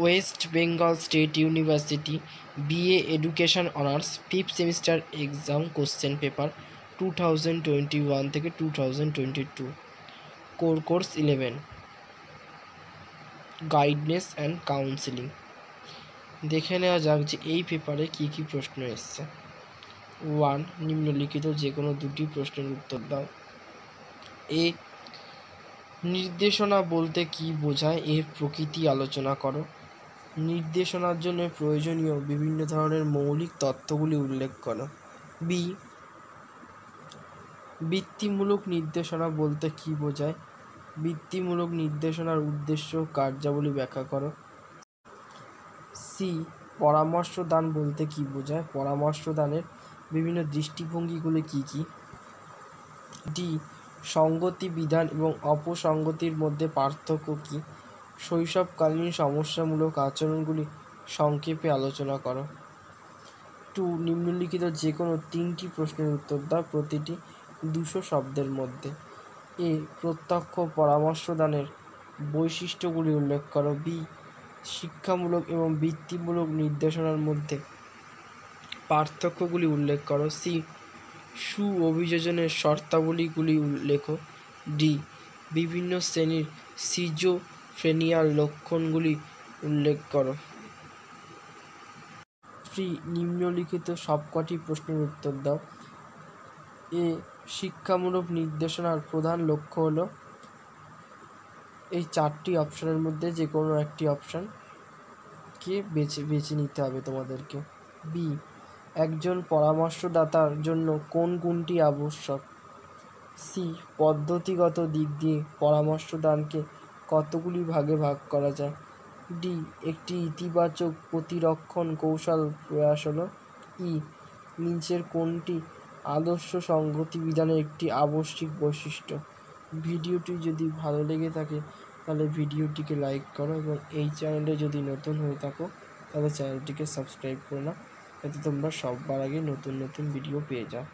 West Bengal state university BA education honours 5th semester exam question paper 2021 থেকে 2022 course 11 guidance and counselling. দেখে নেওয়া যাক যে এই পেপারে কী কী প্রশ্ন এসছে। 1. নিম্নলিখিত যে কোনো দুটি প্রশ্নের উত্তর দাও। এ, নির্দেশনা বলতে কী বোঝায়, এর প্রকৃতি আলোচনা করো। নির্দেশনার জন্য প্রয়োজনীয় বিভিন্ন ধরনের মৌলিক তত্ত্বগুলি উল্লেখ করো। বি, বৃত্তিমূলক নির্দেশনা বলতে কী বোঝায়, বৃত্তিমূলক নির্দেশনার উদ্দেশ্য কার্যাবলী ব্যাখ্যা করো। সি, পরামর্শ দান বলতে কী বোঝায়, পরামর্শ দানের বিভিন্ন দৃষ্টিভঙ্গিগুলি কী কী। ডি, সঙ্গতি বিধান এবং অপসঙ্গতির মধ্যে পার্থক্য কী, শৈশবকালীন সমস্যামূলক আচরণগুলি সংক্ষেপে আলোচনা করো। 2. নিম্নলিখিত যে কোনো 3টি প্রশ্নের উত্তর দাও, প্রতিটি 200 শব্দের মধ্যে। এ, প্রত্যক্ষ পরামর্শদানের বৈশিষ্ট্যগুলি উল্লেখ করো। বি, শিক্ষামূলক এবং বৃত্তিমূলক নির্দেশনার মধ্যে পার্থক্যগুলি উল্লেখ করো। সি, অভিযোজনের শর্তাবলীগুলি লেখো। ডি, বিভিন্ন শ্রেণীর সিজোফ্রেনিয়ার লক্ষণগুলি উল্লেখ করো। 3. নিম্নলিখিত সবকটি প্রশ্নের উত্তর দাও। এ, শিক্ষামূলক নির্দেশনার প্রধান লক্ষ্য হলো, এই 4টি অপশানের মধ্যে যে কোনো একটি অপশানকে বেছে নিতে হবে তোমাদেরকে। বি, একজন পরামর্শদাতার জন্য কোন গুণটি আবশ্যক। সি, পদ্ধতিগত দিক দিয়ে পরামর্শদানকে কতগুলি ভাগে ভাগ করা যায়। ডি, একটি ইতিবাচক প্রতিরক্ষণ কৌশল প্রয়াস হলো। ই, নিচের কোনটি আদর্শ সংগতি বিধানের একটি আবশ্যিক বৈশিষ্ট্য। ভিডিওটি যদি ভালো লেগে থাকে তাহলে ভিডিওটিকে লাইক করো এবং এই চ্যানেলে যদি নতুন হয়ে থাকো তাহলে চ্যানেলটিকে সাবস্ক্রাইব করো না, যাতে তোমরা সবার আগে নতুন নতুন ভিডিও পেয়ে যাও।